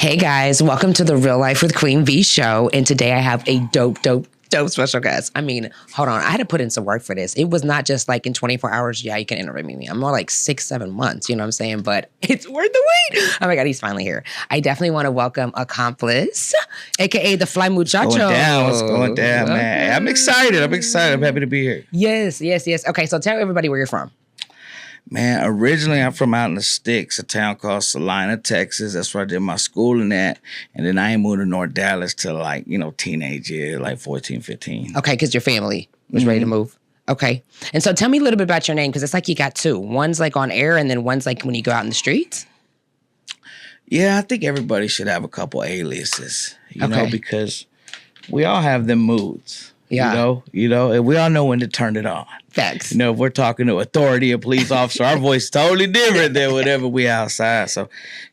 Hey guys, welcome to the Real Life with Queen V show. And today I have a dope special guest. I mean, hold on. I had to put in some work for this. It was not just like in 24 hours, yeah, you can interview me. I'm more like 6-7 months, you know what I'm saying? But it's worth the wait. Oh my God, he's finally here. I definitely want to welcome Accomplice, aka the Fly Muchacho. What's going down, man? I'm excited. I'm happy to be here. Yes. Okay, so tell everybody where you're from. Man, originally I'm from out in the sticks, a town called Salina, Texas. That's where I did my schooling at. And then I ain't moved to North Dallas till like, teenage years, like 14, 15. Okay, because your family was ready to move. Okay. And so tell me a little bit about your name, because it's like you got two. One's like on air and then one's like when you go out in the streets. Yeah, I think everybody should have a couple aliases, you know, because we all have them moods. Yeah. And we all know when to turn it on. Facts. If we're talking to authority, a police officer, our voice is totally different than whatever we outside. So,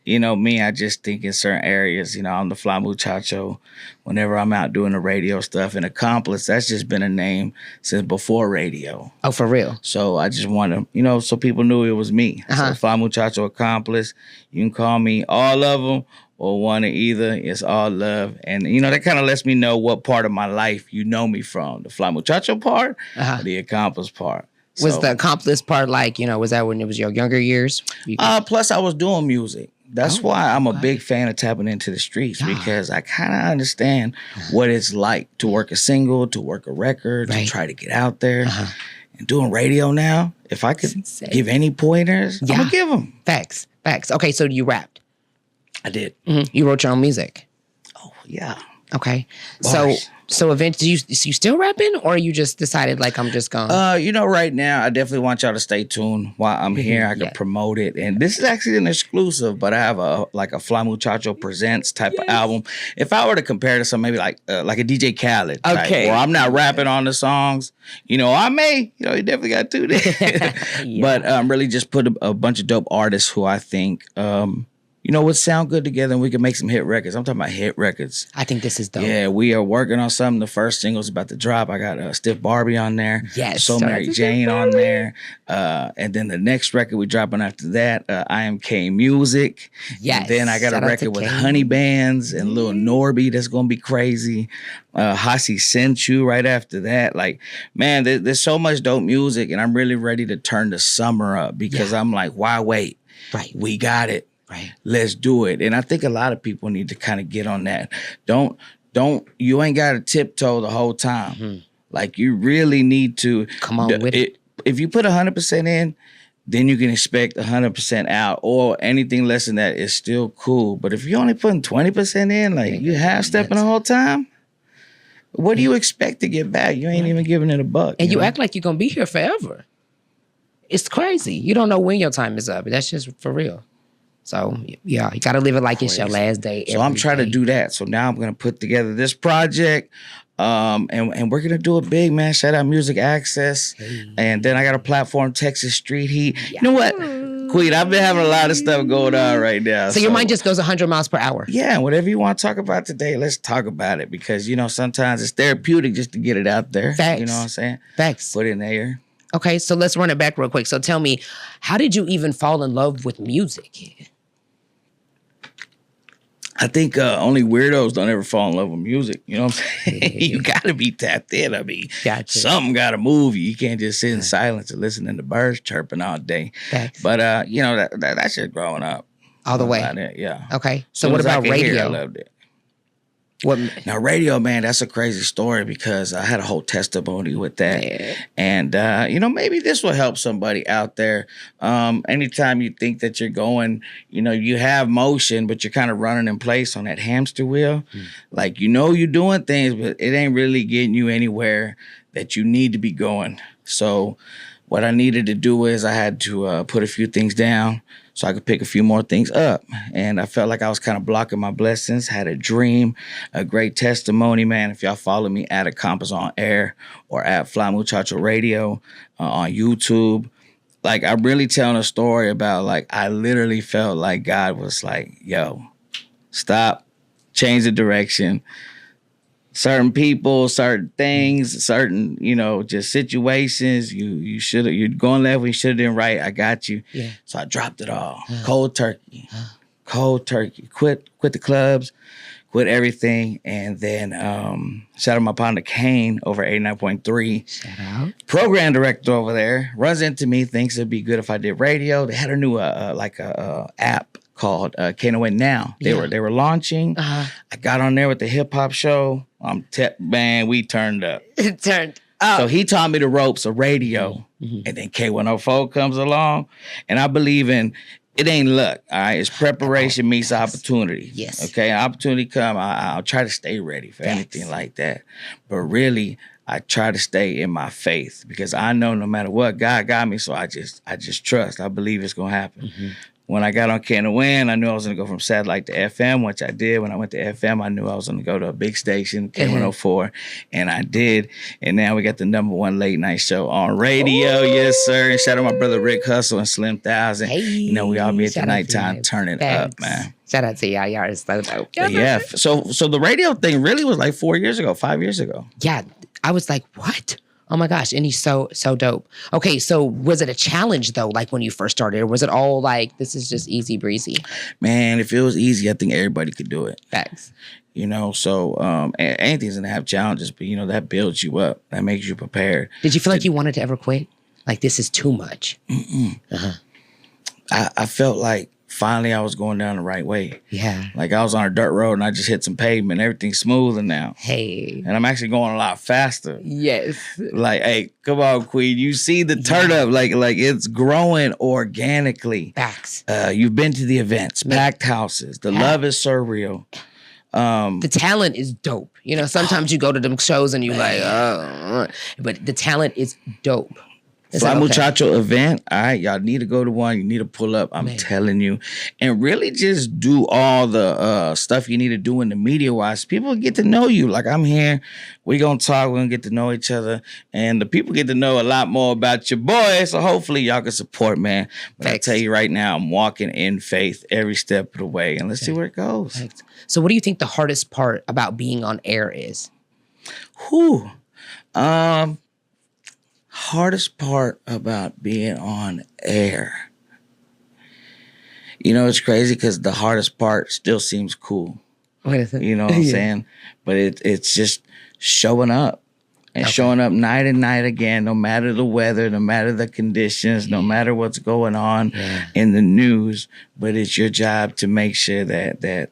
me, I just think in certain areas, I'm the Fly Muchacho whenever I'm out doing the radio stuff. And Accomplice, that's just been a name since before radio. Oh, for real? So I just want to, so people knew it was me. So Fly Muchacho Accomplice, you can call me all of them or one or either. It's all love. And, that kind of lets me know what part of my life you know me from. The Fly Muchacho part or the Accomplice part. Was the Accomplice part like, was that when it was your younger years? Plus, I was doing music. That's why I'm a big fan of tapping into the streets because I kind of understand what it's like to work a single, to work a record, to try to get out there. And doing radio now, if I could give any pointers, I'm going to give them. Facts. Okay, so you rapped? I did. You wrote your own music? Oh, yeah. Okay. Bars. So eventually, you still rapping, or you just decided like I'm just going? Right now, I definitely want y'all to stay tuned while I'm here. I can promote it, and this is actually an exclusive. But I have a Fly Muchacho Presents type of album. If I were to compare to some maybe like a DJ Khaled, type, where I'm not rapping on the songs, I may, you definitely got to do that. But really just put a bunch of dope artists who I think. Would sound good together and we could make some hit records. I'm talking about hit records. I think this is dope. Yeah, we are working on something. The first single's about to drop. I got Stiff Barbie on there. Yes. So Mary Jane on there. And then the next record we dropping after that, I Am K Music. Yes. And then I got a record with Honey Bands and Lil Norby that's going to be crazy. Hasi Sent You right after that. Like, man, there's so much dope music and I'm really ready to turn the summer up because I'm like, why wait? Right. We got it. Right. Let's do it. And I think a lot of people need to kind of get on that. You ain't got to tiptoe the whole time. Like you really need to come on with it. If you put 100% in, then you can expect 100% out, or anything less than that is still cool. But if you're only putting 20% in, like you half stepping the whole time, what do you expect to get back? You ain't even giving it a buck. And you act like you're going to be here forever. It's crazy. You don't know when your time is up. That's just for real. So, yeah, you got to live it like it's your last day. So I'm trying to do that. So now I'm going to put together this project and we're going to do it big, man. Shout out Music Access. And then I got a platform, Texas Street Heat. You know what, Queen, I've been having a lot of stuff going on right now. So your mind just goes 100 miles per hour. Yeah, whatever you want to talk about today, let's talk about it. Because, sometimes it's therapeutic just to get it out there. Facts. You know what I'm saying? Facts. Put it in there. Okay, so let's run it back real quick. So tell me, how did you even fall in love with music? I think only weirdos don't ever fall in love with music. You know what I'm saying? You got to be tapped in. I mean, something got to move you. You can't just sit in silence and listen to birds chirping all day. Facts. But, that's just growing up. All the way? Yeah. Okay. So what about radio? I loved it. Now, radio, man, that's a crazy story because I had a whole testimony with that. Yeah. And, maybe this will help somebody out there. Anytime you think that you're going, you have motion, but you're kind of running in place on that hamster wheel. Like, you're doing things, but it ain't really getting you anywhere that you need to be going. So what I needed to do is I had to put a few things down so I could pick a few more things up. And I felt like I was kind of blocking my blessings, had a dream, a great testimony, man. If y'all follow me at Accomplice on Air or at Fly Muchacho Radio on YouTube, like I'm really telling a story about like I literally felt like God was like, yo, stop, change the direction. Certain people, certain things, certain, just situations. You're going left when you should have done right. I got you. Yeah. So I dropped it all. Cold turkey. cold turkey. Quit the clubs, quit everything, and then shout out my partner Kane over 89.3. Shout out. Program director over there runs into me, thinks it'd be good if I did radio. They had a new app called Kano Now. They were launching. I got on there with the hip hop show. Man, we turned up. It turned up. So he taught me the ropes of radio, and then K104 comes along, and I believe in. It ain't luck, all right? It's preparation meets opportunity. Yes. Okay, opportunity come, I'll try to stay ready for anything like that. But really, I try to stay in my faith because I know no matter what, God got me, so I just trust. I believe it's going to happen. When I got on Can Win, I knew I was going to go from satellite to FM, which I did. When I went to FM, I knew I was going to go to a big station, K104, and I did. And now we got the #1 late night show on radio. Ooh. Yes, sir. And shout out my brother Rick Hustle and Slim Thousand. Hey, you know, we all be at the nighttime turning up, man. Shout out to y'all. Y'all are so dope. Yeah. So the radio thing really was like 5 years ago. Yeah. I was like, what? Oh my gosh. And he's so dope. Okay. So was it a challenge though? Like when you first started, or was it all like, this is just easy breezy? Man, if it was easy, I think everybody could do it. Facts. You know, so anything's gonna have challenges, but you know, that builds you up. That makes you prepared. Did you feel like you wanted to ever quit? Like this is too much? I felt like finally I was going down the right way. Yeah. Like I was on a dirt road and I just hit some pavement. Everything's smoother now. Hey. And I'm actually going a lot faster. Yes. Like, hey, come on, Queen. You see the turn up. Like it's growing organically. Facts. You've been to the events, packed houses. The love is surreal. The talent is dope. You know, sometimes you go to them shows and you like, oh, but the talent is dope. Fly Muchacho event, all right, y'all need to go to one. You need to pull up, I'm telling you. And really just do all the stuff you need to do in the media-wise. People get to know you. Like, I'm here. We're going to talk. We're going to get to know each other. And the people get to know a lot more about your boy. So hopefully y'all can support, man. But I tell you right now, I'm walking in faith every step of the way. And let's see where it goes. Thanks. So what do you think the hardest part about being on air is? Hardest part about being on air. You know, it's crazy because the hardest part still seems cool. What is it? You know what I'm saying? But it's just showing up. And showing up night and night again, no matter the weather, no matter the conditions, no matter what's going on in the news. But it's your job to make sure that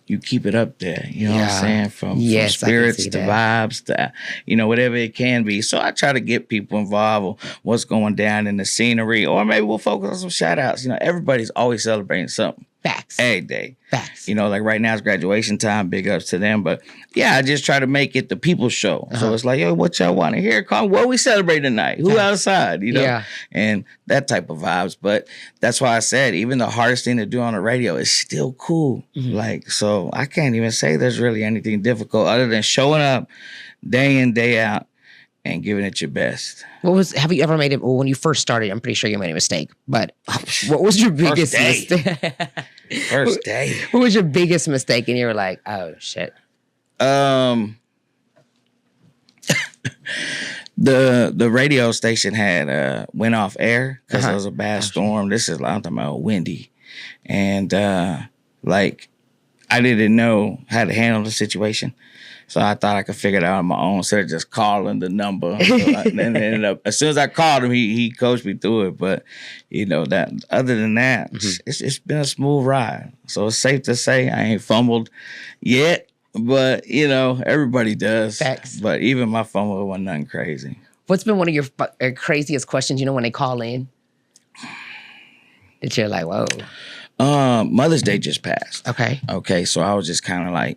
you keep it up there. You know what I'm saying? From spirits to vibes to, you know, whatever it can be. So I try to get people involved with what's going down in the scenery. Or maybe we'll focus on some shout outs. You know, everybody's always celebrating something. Facts. Every day. Facts. You know, like right now it's graduation time. Big ups to them. But yeah, I just try to make it the people's show. So it's like, yo, what y'all want to hear? Call what we celebrate tonight? Who outside? You know? Yeah. And that type of vibes. But that's why I said even the hardest thing to do on the radio is still cool. Like, so I can't even say there's really anything difficult other than showing up day in, day out and giving it your best. Have you ever made it, well, when you first started, I'm pretty sure you made a mistake, but what was your biggest mistake? First day. What was your biggest mistake? And you were like, oh, shit. The radio station had went off air because there was a bad storm. This is, I'm talking about windy. And like, I didn't know how to handle the situation. So I thought I could figure it out on my own instead of just calling the number. So then ended up, as soon as I called him, he coached me through it. But, you know, that other than that, it's been a smooth ride. So it's safe to say I ain't fumbled yet. But, you know, everybody does. Facts. But even my fumble wasn't nothing crazy. What's been one of your craziest questions, you know, when they call in? That you're like, whoa. Mother's Day just passed. Okay, so I was just kind of like,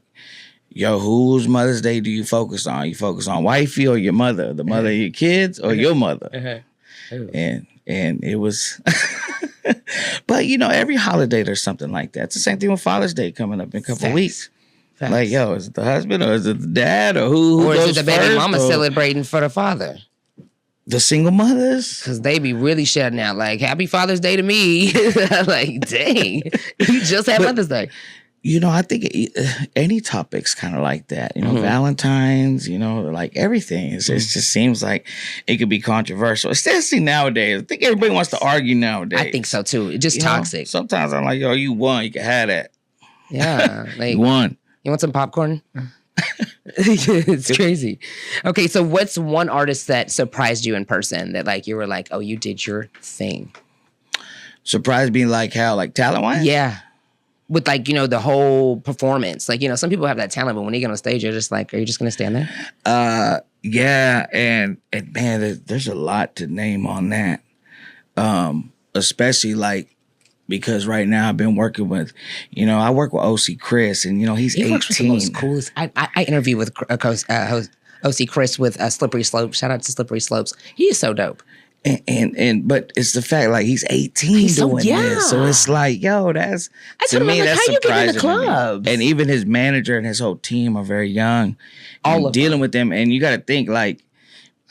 yo, whose Mother's Day do you focus on? You focus on wifey or your mother? The mother of your kids or your mother? And it was... But, you know, every holiday there's something like that. It's the same thing with Father's Day coming up in a couple of weeks. Facts. Like, yo, is it the husband or is it the dad or who or goes is it the baby mama celebrating for the father? The single mothers? Because they be really shutting out. Like, happy Father's Day to me. Like, dang. You just had Mother's Day. I think any topic's kind of like that. Valentine's, like everything. It just seems like it could be controversial, especially nowadays. I think everybody wants to argue nowadays. I think so too. It's just toxic. Sometimes I'm like, yo, you won. You can have that. Yeah. Like, you won. You want some popcorn? It's crazy. Okay, so what's one artist that surprised you in person that like you were like, oh, you did your thing? Surprised me like how? Like talent-wise? Yeah. With like, the whole performance. Like, some people have that talent, but when they get on stage, you're just like, are you just going to stand there? Yeah. And man, there's a lot to name on that. Especially like, because right now I've been working with, I work with OC Chris, and he's 18. Works with the most coolest. I interviewed with OC Chris with Slippery Slopes. Shout out to Slippery Slopes. He is so dope. But it's the fact like he's 18 doing this, so it's like, yo, that's to me that's surprising. The clubs? And even his manager and his whole team are very young. All of dealing with them, and you got to think like,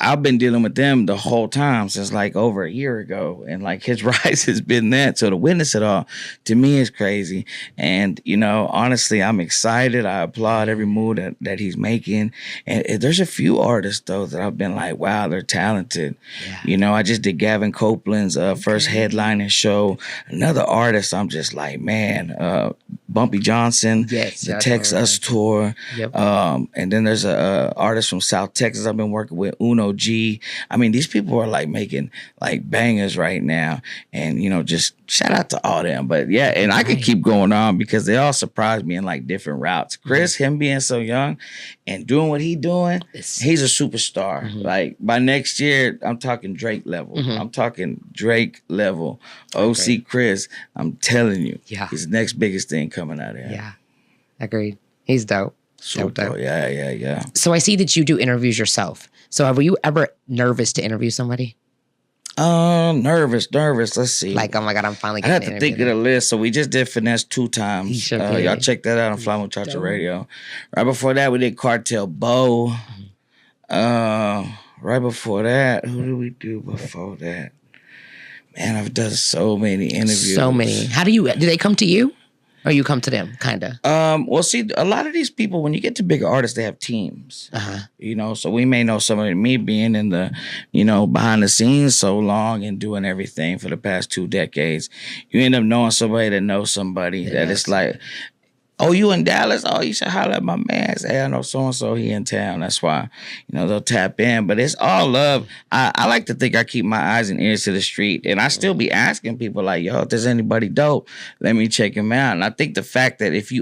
I've been dealing with them the whole time since like over a year ago. And like his rise has been that. So to witness it all, to me, is crazy. And, honestly, I'm excited. I applaud every move that he's making. And there's a few artists, though, that I've been like, wow, they're talented. Yeah. I just did Gavin Copeland's first headlining show. Another artist, I'm just like, man, Bumpy Johnson, the Tex Us tour. Yep. And then there's a artist from South Texas I've been working with, Uno G. I mean, these people are like making like bangers right now, and just shout out to all them. But yeah, and I could keep going on because they all surprised me in like different routes. Chris, him being so young and doing what he's doing, he's a superstar. Like by next year, I'm talking Drake level. I'm talking Drake level. OC Chris, I'm telling you, he's the next biggest thing coming out of here. Yeah, agreed. He's dope. Dope. Yeah. So I see that you do interviews yourself. So were you ever nervous to interview somebody? Nervous. Let's see. Like, oh my God, I'm finally getting I have to think of the list. So we just did Finesse 2 times. Y'all check that out on Fly Muchacho Radio. Right before that, we did Cartel Bo. Right before that, who did we do before that? Man, I've done so many interviews. So many. Do they come to you? Or you come to them, kind of? Well, see, a lot of these people, when you get to bigger artists, they have teams. So we may know somebody, me being in the, behind the scenes so long and doing everything for the past 2 decades, you end up knowing somebody that knows somebody that it's like, oh, you in Dallas? Oh, you should holler at my man. Say, I know so-and-so, he in town. That's why, they'll tap in. But it's all love. I like to think I keep my eyes and ears to the street. And I still be asking people like, yo, if there's anybody dope, let me check him out. And I think the fact that if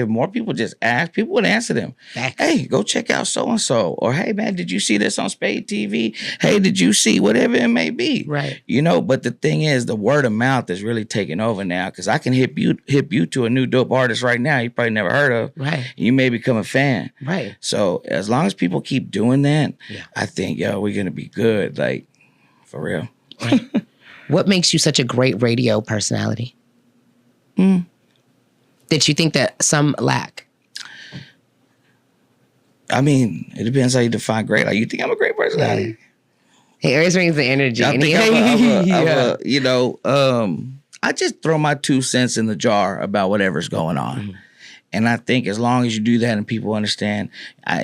more people just ask, people would answer them. Hey, go check out so-and-so. Or, hey, man, did you see this on Spade TV? Hey, did you see whatever it may be? Right. But the thing is, the word of mouth is really taking over now because I can hip you to a new dope artist right now you probably never heard of. Right. You may become a fan. Right. So as long as people keep doing that, I think, we're going to be good. Like, for real. Right. What makes you such a great radio personality? That you think that some lack? I mean, it depends how you define great. Like, you think I'm a great personality? He always brings the energy. I think I just throw my 2 cents in the jar about whatever's going on. And I think as long as you do that and people understand, I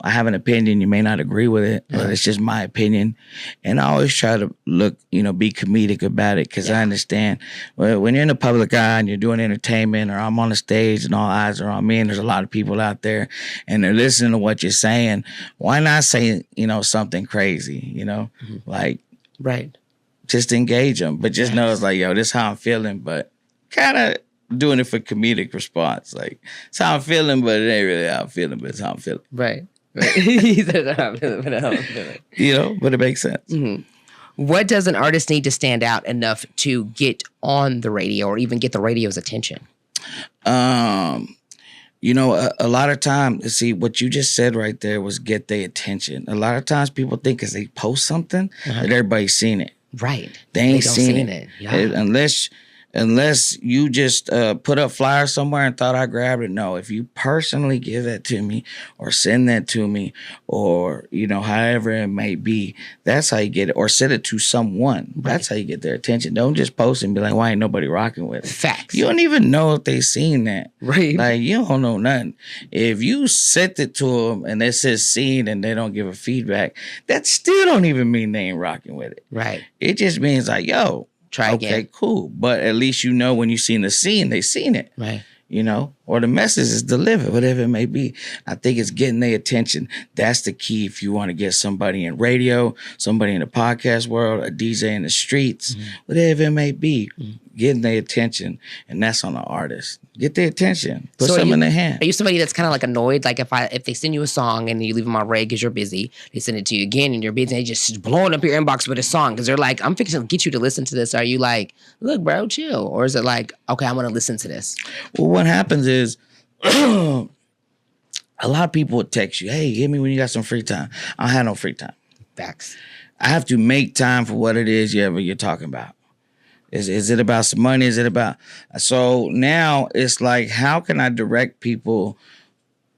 have an opinion. You may not agree with it, but it's just my opinion. And I always try to look, be comedic about it because I understand when you're in the public eye and you're doing entertainment or I'm on the stage and all eyes are on me and there's a lot of people out there and they're listening to what you're saying, why not say, something crazy, like. Right. Just engage them, but just know it's like, yo, this is how I'm feeling, but kind of doing it for comedic response. Like, it's how I'm feeling, but it ain't really how I'm feeling, but it's how I'm feeling. Right. He said how I'm feeling, but how I'm feeling. But it makes sense. What does an artist need to stand out enough to get on the radio or even get the radio's attention? A lot of times, see, what you just said right there was get their attention. A lot of times people think because they post something that everybody's seen it. Right. They ain't seen it. Yeah. Unless unless you just put up flyers somewhere and thought I grabbed it. No, if you personally give that to me or send that to me or, however it may be, that's how you get it. Or send it to someone. Right. That's how you get their attention. Don't just post and be like, why ain't nobody rocking with it? Facts. You don't even know if they seen that. Right. Like, you don't know nothing. If you sent it to them and it says seen and they don't give a feedback, that still don't even mean they ain't rocking with it. Right. It just means like, yo, try again. Okay, cool. But at least when you seen the scene, they seen it. Right. Or the message is delivered, whatever it may be. I think it's getting their attention. That's the key if you want to get somebody in radio, somebody in the podcast world, a DJ in the streets, whatever it may be, getting their attention. And that's on the artist. Get their attention. Put something in their hand. Are you somebody that's kind of like annoyed? Like if they send you a song and you leave them on red because you're busy, they send it to you again and you're busy and they just blowing up your inbox with a song because they're like, I'm fixing to get you to listen to this. Are you like, look, bro, chill? Or is it like, okay, I want to listen to this? Well, what happens is a lot of people would text you, hey, hit me when you got some free time. I don't have no free time. Facts. I have to make time for what it is you're talking about. Is it about some money? Is it about... So now it's like, how can I direct people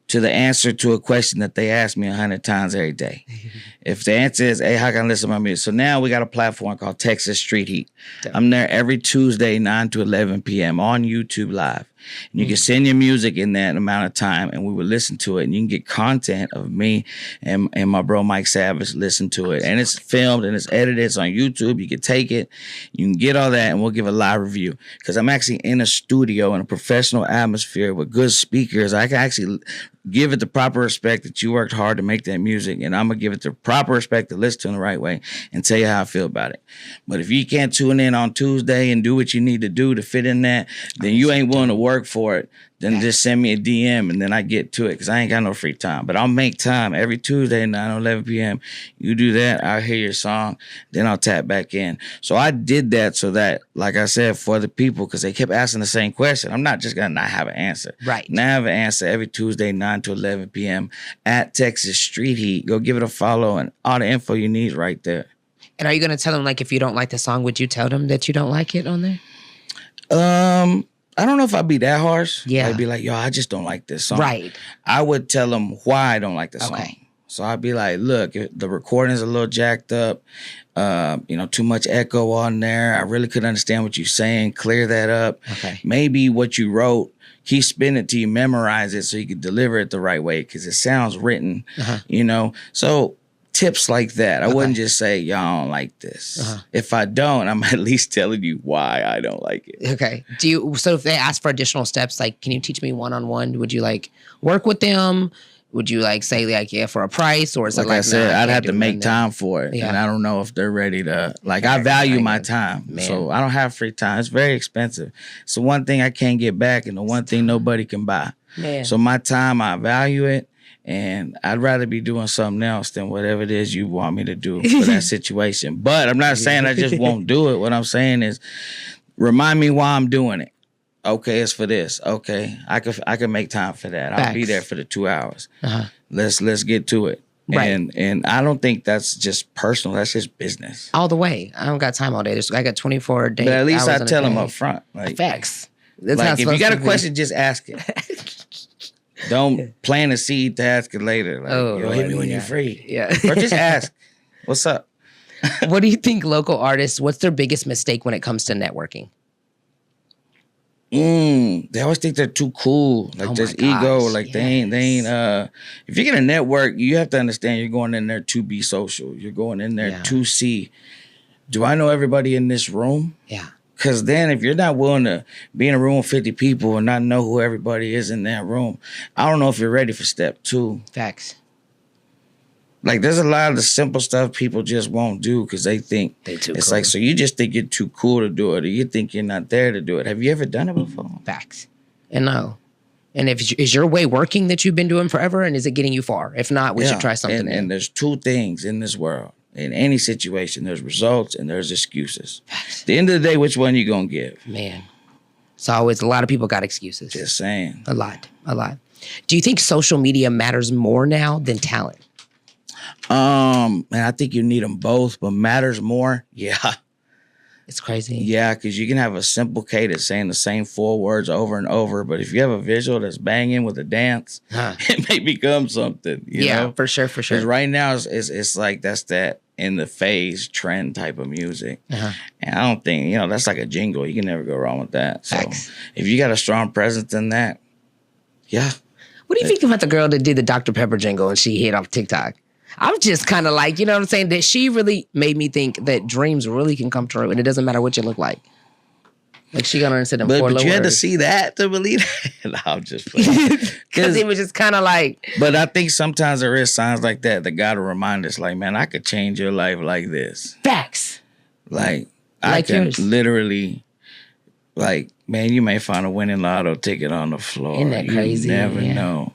to the answer to a question that they ask me 100 times every day? If the answer is, hey, how can I listen to my music? So now we got a platform called Texas Street Heat. I'm there every Tuesday, 9 to 11 p.m. on YouTube Live. And you can send your music in that amount of time and we will listen to it. And you can get content of me and my bro Mike Savage listen to it. And it's filmed and it's edited. It's on YouTube. You can take it. You can get all that and we'll give a live review. Because I'm actually in a studio in a professional atmosphere with good speakers. I can actually give it the proper respect that you worked hard to make that music. And I'm going to give it the proper respect to listen to it the right way and tell you how I feel about it. But if you can't tune in on Tuesday and do what you need to do to fit in that, then you ain't willing to work for it. Then just send me a DM and then I get to it because I ain't got no free time. But I'll make time every Tuesday, 9 or 11 p.m. You do that, I'll hear your song, then I'll tap back in. So I did that so that, like I said, for the people, because they kept asking the same question, I'm not just going to not have an answer. Right. Now I have an answer every Tuesday, 9 to 11 p.m. at Texas Street Heat. Go give it a follow and all the info you need right there. And are you going to tell them, like, if you don't like the song, would you tell them that you don't like it on there? I don't know if I'd be that harsh. Yeah. I'd be like, yo, I just don't like this song. Right. I would tell them why I don't like the song. Okay. So I'd be like, look, the recording's a little jacked up. Too much echo on there. I really couldn't understand what you're saying. Clear that up. Okay. Maybe what you wrote, keep spinning it till you memorize it so you can deliver it the right way because it sounds written, So tips like that. I wouldn't just say, y'all don't like this. If I don't, I'm at least telling you why I don't like it. Okay. So if they ask for additional steps, like, can you teach me one-on-one? Would you like work with them? Would you like say like, yeah, for a price? Or is it like, I said, nah, I'd have to make time for it. Yeah. And I don't know if they're ready to, like, I value my time. Man. So I don't have free time. It's very expensive. It's the one thing I can't get back and the one thing nobody can buy. Man. So my time, I value it. And I'd rather be doing something else than whatever it is you want me to do for that situation. But I'm not saying I just won't do it. What I'm saying is remind me why I'm doing it. Okay, it's for this. Okay, I can make time for that. I'll be there for the 2 hours. Let's get to it. Right. And I don't think that's just personal. That's just business. All the way. I don't got time all day. I got 24 days. But at least I tell them up front. Like, facts. That's like if you got a question, just ask it. Don't plant a seed to ask it later. Like, hit me when you're free. Yeah. Or just ask, what's up? What do you think local artists, what's their biggest mistake when it comes to networking? They always think they're too cool. Like there's ego. Like they ain't if you're gonna network, you have to understand you're going in there to be social. You're going in there to see, do I know everybody in this room? Yeah. Because then if you're not willing to be in a room with 50 people and not know who everybody is in that room, I don't know if you're ready for step 2. Facts. Like there's a lot of the simple stuff people just won't do because they think it's cool. Like, so you just think you're too cool to do it or you think you're not there to do it. Have you ever done it before? Facts. And no. And is your way working that you've been doing forever and is it getting you far? If not, we should try something new. And there's 2 things in this world. In any situation, there's results and there's excuses. At the end of the day, which one you gonna give? Man, it's always a lot of people got excuses. Just saying. A lot. Do you think social media matters more now than talent? And I think you need them both, but matters more. Yeah. It's crazy. Yeah, because you can have a simple cadence saying the same 4 words over and over, but if you have a visual that's banging with a dance, it may become something. You know? For sure, for sure. Because right now it's like that's that in the phase trend type of music, and I don't think that's like a jingle. You can never go wrong with that. So if you got a strong presence in that, yeah. What do you think about the girl that did the Dr. Pepper jingle and she hit off TikTok? I'm just kind of like, you know what I'm saying? That she really made me think that dreams really can come true and it doesn't matter what you look like. Like she got on and said them 4 But you had to words. see that to believe that. No, I'm just playing. Because it was just kind of like. But I think sometimes there is signs like that God will remind us, like, man, I could change your life like this. Facts. Like I can yours. Literally, like, man, you may find a winning lotto ticket on the floor. Isn't that crazy? You never know.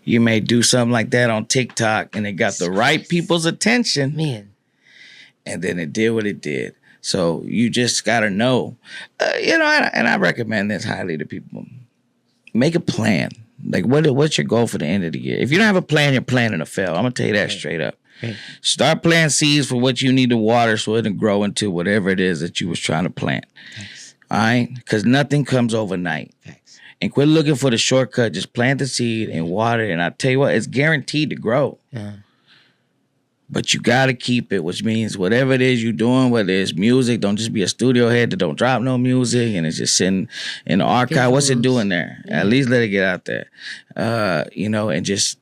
You may do something like that on TikTok and it got the right people's attention. Man. And then it did what it did. So you just got to know, and I recommend this highly to people. Make a plan. Like, what's your goal for the end of the year? If you don't have a plan, you're planning to fail. I'm going to tell you that straight up. Start planting seeds for what you need to water so it'll grow into whatever it is that you was trying to plant. Thanks. All right? Because nothing comes overnight. Thanks. And quit looking for the shortcut. Just plant the seed and water it. And I tell you what, it's guaranteed to grow. Yeah. But you got to keep it, which means whatever it is you're doing, whether it's music, don't just be a studio head that don't drop no music and it's just sitting in the archive. What's it doing there? Yeah. At least let it get out there. And just,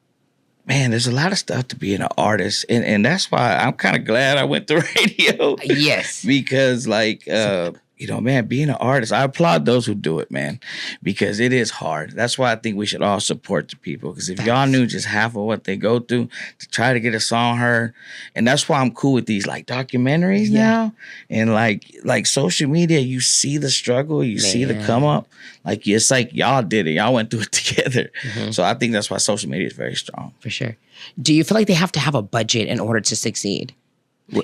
man, there's a lot of stuff to being an artist. And that's why I'm kind of glad I went to radio. Yes. Because, man, being an artist, I applaud those who do it, man, because it is hard. That's why I think we should all support the people. Because if y'all knew just half of what they go through to try to get a song heard, and that's why I'm cool with these like documentaries now, and like social media. You see the struggle, you see the come up. Like it's like y'all did it, y'all went through it together. Mm-hmm. So I think that's why social media is very strong. For sure. Do you feel like they have to have a budget in order to succeed?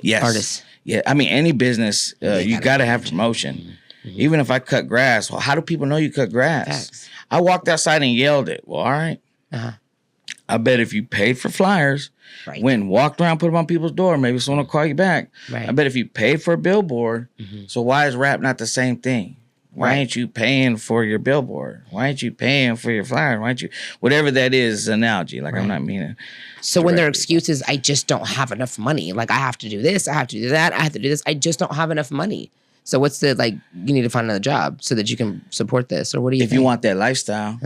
Yes. Artists. Yeah, I mean, any business, you got to have promotion. Mm-hmm. Even if I cut grass, well, how do people know you cut grass? Facts. I walked outside and yelled it. Well, all right. I bet if you paid for flyers, went and walked around, put them on people's door, maybe someone will call you back. Right. I bet if you paid for a billboard, so why is rap not the same thing? Why ain't you paying for your billboard? Why ain't you paying for your flyer? Why ain't you, whatever that is, analogy. Like I'm not meaning. So when their excuse is, I just don't have enough money. Like I have to do this, I have to do that, I have to do this. I just don't have enough money. So what's the, you need to find another job so that you can support this? Or what do you think? If you want that lifestyle,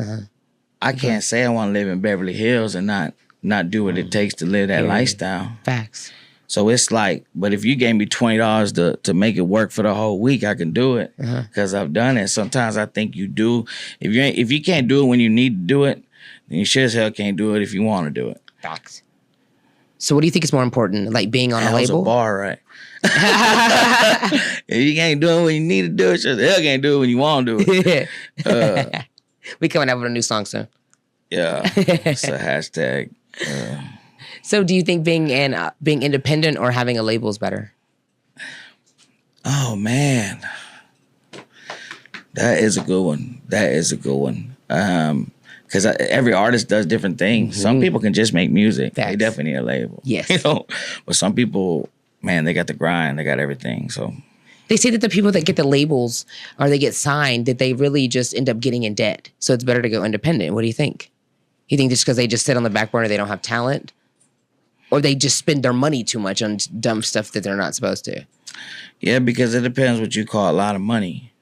I can't say I want to live in Beverly Hills and not do what it takes to live that lifestyle. Facts. So it's like, but if you gave me $20 to make it work for the whole week, I can do it because I've done it. Sometimes I think you do. If you can't do it when you need to do it, then you sure as hell can't do it if you want to do it. Facts. So what do you think is more important, like being on a label? A bar, right? If you can't do it when you need to do it, sure as hell can't do it when you want to do it. We coming out with a new song soon. Yeah, it's a hashtag. So do you think being independent or having a label is better? Oh, man. That is a good one. Because every artist does different things. Mm-hmm. Some people can just make music. Facts. They definitely need a label. Yes. But some people, man, they got the grind. They got everything. So they say that the people that get the labels or they get signed, that they really just end up getting in debt. So it's better to go independent. What do you think? You think just because they just sit on the back burner, they don't have talent? Or they just spend their money too much on dumb stuff that they're not supposed to? Yeah, because it depends what you call a lot of money.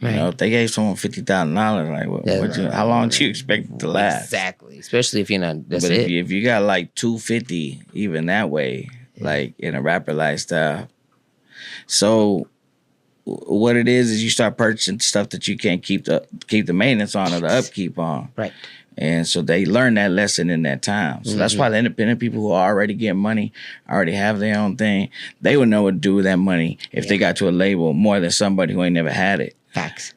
Right. You know, if they gave someone $50,000, like, how long do you expect it to last? Exactly, especially if you're not. That's but it. If you got like $250, even that way, like in a rapper lifestyle. So what it is you start purchasing stuff that you can't keep the maintenance on or the upkeep on. Right. And so they learn that lesson in that time. So that's why the independent people who are already getting money, already have their own thing, they would know what to do with that money if they got to a label more than somebody who ain't never had it. Facts.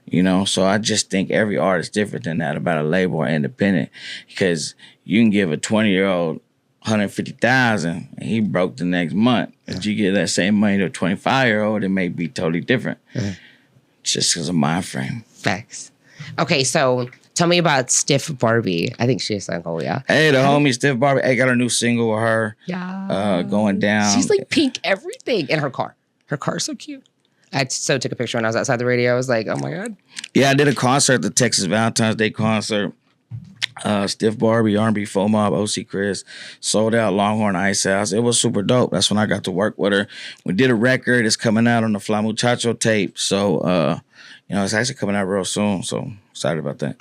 You know, so I just think every artist different than that about a label or independent, because you can give a 20-year-old $150,000 and he broke the next month. If you give that same money to a 25-year-old, it may be totally different. Just because of mind frame. Facts. Okay, so tell me about Stiff Barbie. I think she's like, oh yeah. Hey, the homie Stiff Barbie. Hey, got a new single with her. Yeah. Going down. She's like pink everything in her car. Her car's so cute. I so took a picture when I was outside the radio. I was like, oh my God. Yeah, I did a concert, the Texas Valentine's Day concert. Stiff Barbie, R&B Faux Mob, OC Chris, sold out Longhorn Ice House. It was super dope. That's when I got to work with her. We did a record. It's coming out on the Fly Muchacho tape. So, it's actually coming out real soon. So excited about that.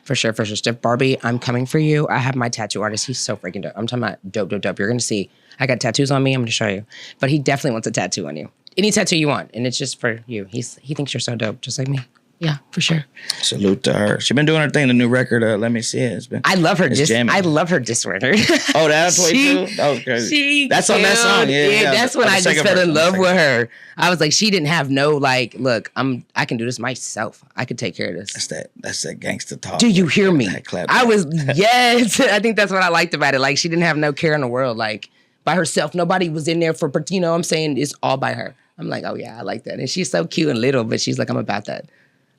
For sure. Stiff Barbie, I'm coming for you. I have my tattoo artist. He's so freaking dope. I'm talking about dope. You're going to see. I got tattoos on me. I'm going to show you. But he definitely wants a tattoo on you. Any tattoo you want. And it's just for you. He thinks you're so dope, just like me. Yeah, for sure. Salute to her. She's been doing her thing. The new record, Let Me See It. I love her disc. I love her disc record. Oh, that's what you do? That was crazy. That's on that song. Yeah. That's when I just fell in love with her. I was like, she didn't have no look, I can do this myself. I could take care of this. That's that gangster talk. Do you hear me? Yes. I think that's what I liked about it. Like, she didn't have no care in the world. Like, by herself. Nobody was in there for, I'm saying it's all by her. I'm like, oh yeah, I like that. And she's so cute and little, but she's like, I'm about that.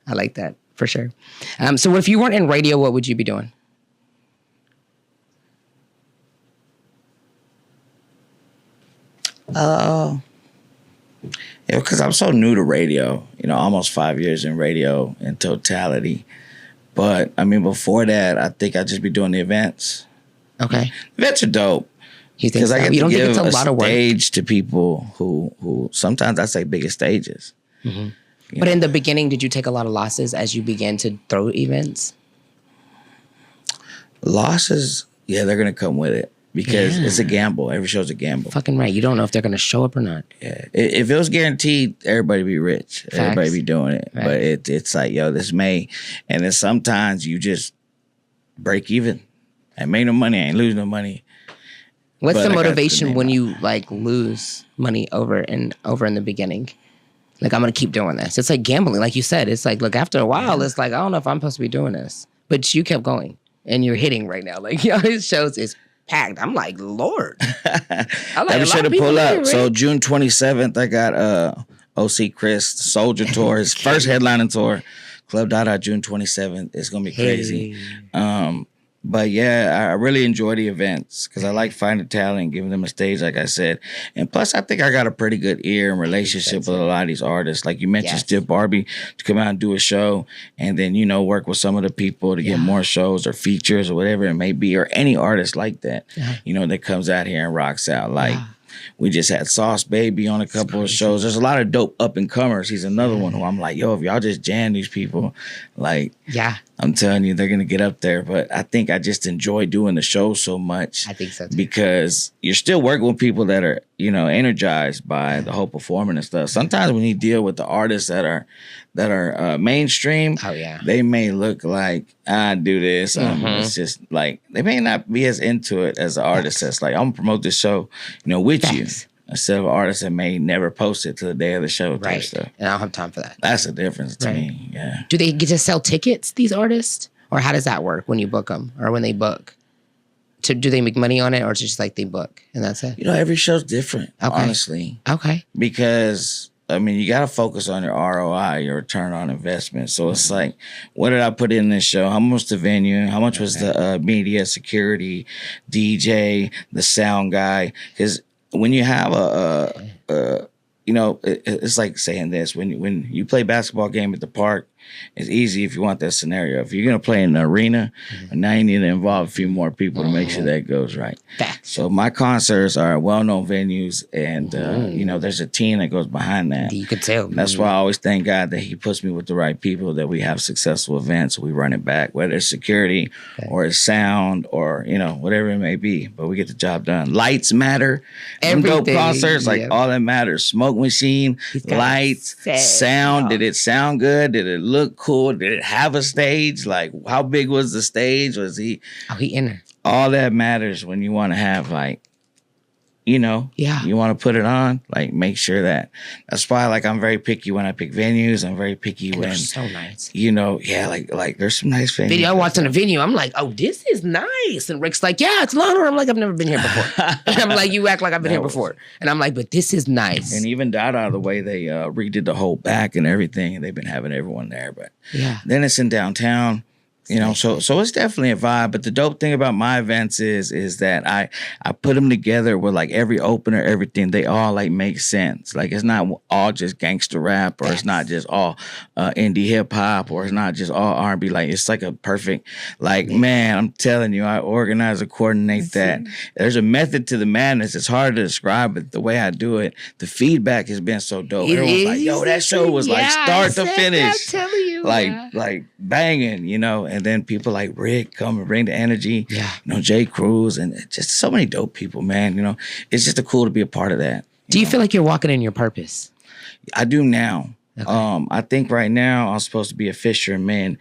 I like that, for sure. So if you weren't in radio, what would you be doing? Because I'm so new to radio, almost 5 years in radio in totality. But, before that, I think I'd just be doing the events. Okay. Events are dope. You think so? I get You don't to think give it's a lot of work? stage to people who sometimes I say biggest stages. Mm-hmm. But in the beginning, did you take a lot of losses as you began to throw events? Losses, yeah, they're going to come with it because it's a gamble. Every show's a gamble. Fucking right. You don't know if they're going to show up or not. Yeah. If it was guaranteed, everybody be rich. Facts. Everybody be doing it. Right. But it's like, this May. And then sometimes you just break even. I made no money. I ain't lose no money. What's the motivation when you lose money over in the beginning? Like, I'm going to keep doing this. It's like gambling. Like you said, it's like, look, after a while, it's like, I don't know if I'm supposed to be doing this. But you kept going and you're hitting right now. Like, his shows is packed. I'm like, Lord. I'm sure to pull up. So June 27th, I got OC Chris Soldier Tour, his first headlining tour. Club Dada June 27th. It's going to be crazy. But yeah, I really enjoy the events because I like finding talent and giving them a stage, like I said. And plus, I think I got a pretty good ear and relationship with a lot of these artists. Like you mentioned, Stiff Barbie to come out and do a show and then, work with some of the people to get more shows or features or whatever it may be, or any artist like that, that comes out here and rocks out. Like, we just had Sauce Baby on a couple of shows. There's a lot of dope up and comers. He's another one who I'm like, if y'all just jam these people, I'm telling you, they're going to get up there. But I think I just enjoy doing the show so much. I think so too. Because you're still working with people that are, energized by the whole performing and stuff. Sometimes when you deal with the artists that are mainstream, they may look like, I do this. It's just like, they may not be as into it as the artist that's like, I'm going to promote this show, with you. Instead of artists that may never post it to the day of the show. Right. Stuff. And I don't have time for that. That's the difference to me. Yeah. Do they get to sell tickets, these artists? Or how does that work when you book them or when they book? Do they make money on it or just like they book and that's it? Every show's different, honestly. Okay. Because, you got to focus on your ROI, your return on investment. So it's like, what did I put in this show? How much the venue? How much was the media, security, DJ, the sound guy? Because when you have it's like saying this. When you play basketball game at the park, it's easy if you want that scenario. If you're going to play in the arena, now you need to involve a few more people to make sure that goes right. Facts. So my concerts are well-known venues, and, there's a team that goes behind that. You could tell. That's why I always thank God that he puts me with the right people, that we have successful events, we run it back, whether it's security or it's sound or, whatever it may be. But we get the job done. Lights matter. Dope concerts, all that matters. Smoke machine, lights, sound. Did it sound good? Did it look cool? Did it have a stage? Like, how big was the stage? Was he? He in there. All that matters when you want to have you want to put it on, make sure that's why I'm very picky when I pick venues. I'm very picky when, so nice. There's some nice venues. Video I watched in a venue, I'm like, oh, this is nice. And Rick's like, yeah, it's Longhorn. I'm like, I've never been here before. And I'm like, you act like I've been here before. And I'm like, but this is nice. And even Dada, the way they redid the whole back and everything, and they've been having everyone there. But then it's in downtown. You know, so it's definitely a vibe. But the dope thing about my events is that I put them together with like every opener, everything. They all like make sense. Like it's not all just gangster rap, or it's not just all indie hip hop, or it's not just all R&B. Like it's like a perfect. Like man, I'm telling you, I organize and coordinate that. There's a method to the madness. It's hard to describe, but the way I do it, the feedback has been so dope. Everyone's like, "Yo, that show was like start to finish." I'm telling you, like banging, you know, and then people like Rick come and bring the energy, you know, Jay Cruz, and just so many dope people, man. You know, it's just cool to be a part of that. Do you feel like you're walking in your purpose? I do now. Okay. I think right now I'm supposed to be a fisher of men,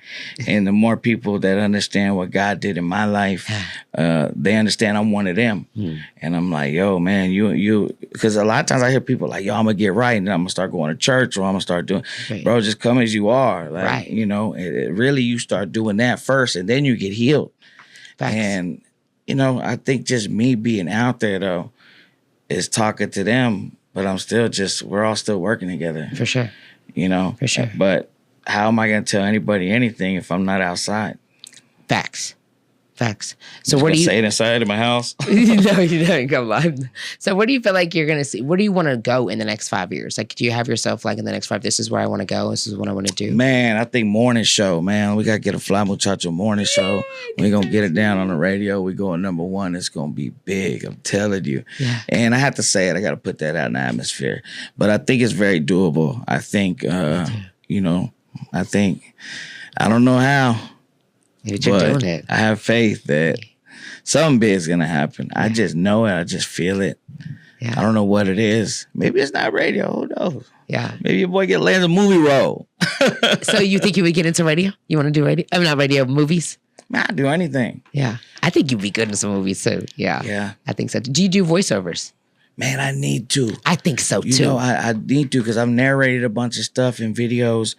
and the more people that understand what God did in my life, they understand I'm one of them. And I'm like, yo, man, you, because a lot of times I hear people like, yo, I'm gonna get right, and then I'm gonna start going to church, or I'm gonna start doing, bro, just come as you are, like, you know, it really you start doing that first, and then you get healed. Facts. And you know, I think just me being out there though is talking to them, but we're all still working together. For sure. You know, for sure. But how am I going to tell anybody anything if I'm not outside? Facts. So where do you say it inside of my house? No, you don't come live. So where do you feel like you're gonna see? Where do you want to go in the next 5 years? Like, do you have yourself like in the next 5? This is where I want to go. This is what I want to do. Man, I think morning show. Man, we gotta get a Fly Muchacho morning show. We're gonna get it down on the radio. We going #1. It's gonna be big. I'm telling you. Yeah. And I have to say it. I gotta put that out in the atmosphere. But I think it's very doable. I think, you know, I don't know how. But you're doing it. I have faith that something big is gonna happen. I just know it. I just feel it. Yeah. I don't know what it is. Maybe it's not radio. Who knows? Yeah. Maybe your boy lands a movie role. So you think you would get into radio? You want to do radio? I mean, not radio, movies? Man, I'd do anything. Yeah. I think you'd be good in some movies too. Yeah. Yeah. I think so. Do you do voiceovers? Man, I need to. I think so too. You know, I need to because I've narrated a bunch of stuff in videos,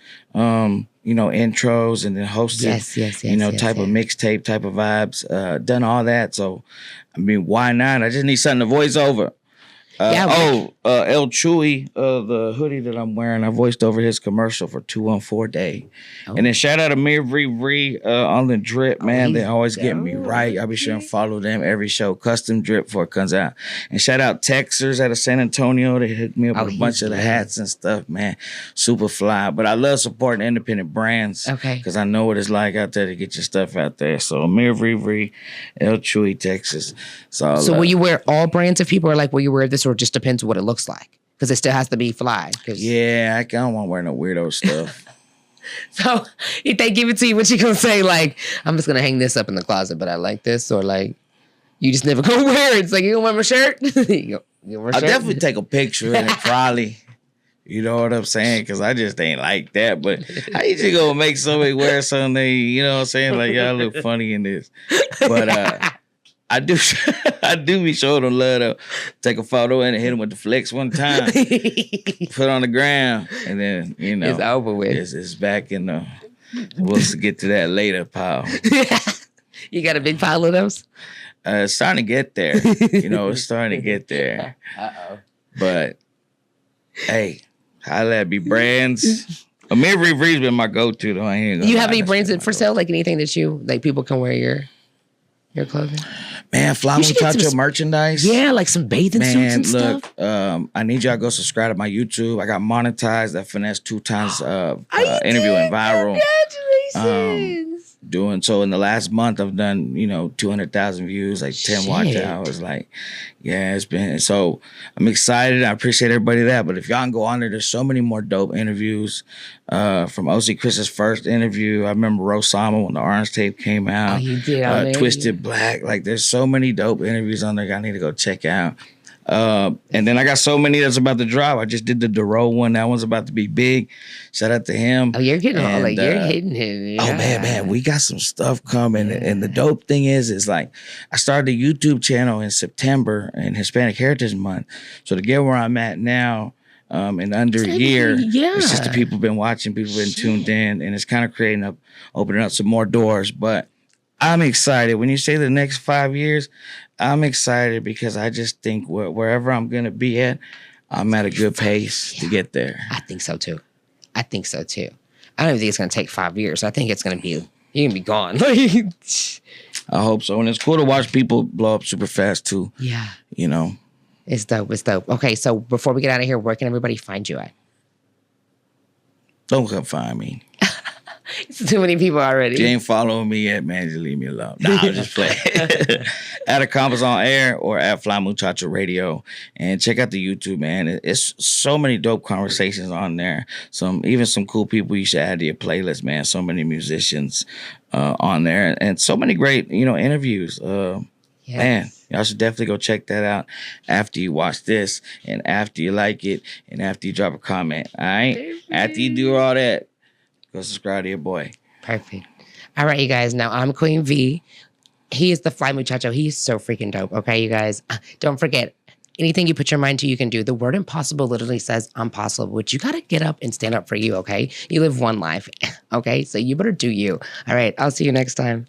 you know, intros, and then hosted, you know, type of mixtape type of vibes, done all that. So, I mean, why not? I just need something to voice over. El Chewy, the hoodie that I'm wearing, I voiced over his commercial for 214 Day. Oh. And then shout out Amir Vree on the drip, man. They always get me right. I'll be sure and follow them every show. Custom drip before it comes out. And shout out Texers out of San Antonio. They hit me up with a bunch of the hats and stuff, man. Super fly. But I love supporting independent brands. Okay. Because I know what it's like out there to get your stuff out there. So Amir Vree, El Chewy, Texas. So will you wear all brands of people, or like will you wear this, or just depends what it looks like? Because it still has to be fly. Yeah, I don't want to wear no weirdo stuff. So if they give it to you, what you gonna say? Like, I'm just gonna hang this up in the closet, but I like this, or like, you just never gonna wear it. It's like, you gonna wear my shirt? you wear I'll definitely take a picture and probably, you know what I'm saying? Because I just ain't like that. But how you just gonna make somebody wear something? You know what I'm saying? Like, y'all look funny in this. But I do be showing them love to take a photo and hit them with the flex one time, put on the ground, and then, you know. It's over with. It's back in the, we'll get to that later pile. You got a big pile of those? It's starting to get there. You know, it's starting to get there. Uh-oh. But, hey, holla at me, brands. Amir Vree's been my go-to, though. You have any brands for sale? Like anything that like people can wear your clothing? Man, Fly Muchacho merchandise. Yeah, like some bathing suits and stuff. I need y'all to go subscribe to my YouTube. I got monetized. I finessed 2 times interviewing viral. Congratulations. Doing so in the last month, I've done, you know, 200,000 views, like 10 watch hours. Like, yeah, it's been, so I'm excited. I appreciate everybody that. But if y'all can go on there's so many more dope interviews. From OC Chris's first interview, I remember Rosama when the Orange Tape came out. Oh, you did. Twisted Black. Like, there's so many dope interviews on there I need to go check out. And then I got so many that's about to drop. I just did the Duro one. That one's about to be big. Shout out to him. Oh, you're getting all like you're hitting him. Yeah. Oh man, we got some stuff coming. And the dope thing is like I started a YouTube channel in September in Hispanic Heritage Month. So to get where I'm at now, in under a year, it's just the people been watching, people been tuned in, and it's kind of opening up some more doors. But I'm excited. When you say the next 5 years, I'm excited because I just think wherever I'm going to be at, I'm at a good pace to get there. I think so too. I don't even think it's going to take 5 years. I think it's going to be You can be gone. I hope so. And it's cool to watch people blow up super fast too. Yeah. You know. It's dope. It's dope. Okay, so before we get out of here, where can everybody find you at? Don't come find me. It's too many people already. If you ain't following me yet, man, just leave me alone. Nah, I'll just play. At Accomplis on Air or at Fly Muchacho Radio. And check out the YouTube, man. It's so many dope conversations on there. Even some cool people you should add to your playlist, man. So many musicians on there. And so many great, interviews. Man, y'all should definitely go check that out after you watch this and after you like it and after you drop a comment. All right? After you do all that, go subscribe to your boy. Perfect. All right, you guys. Now, I'm Queen V. He is the Fly Muchacho. He's so freaking dope. Okay, you guys. Don't forget, anything you put your mind to, you can do. The word impossible literally says I'm possible, but you got to get up and stand up for you, okay? You live one life, okay? So you better do you. All right, I'll see you next time.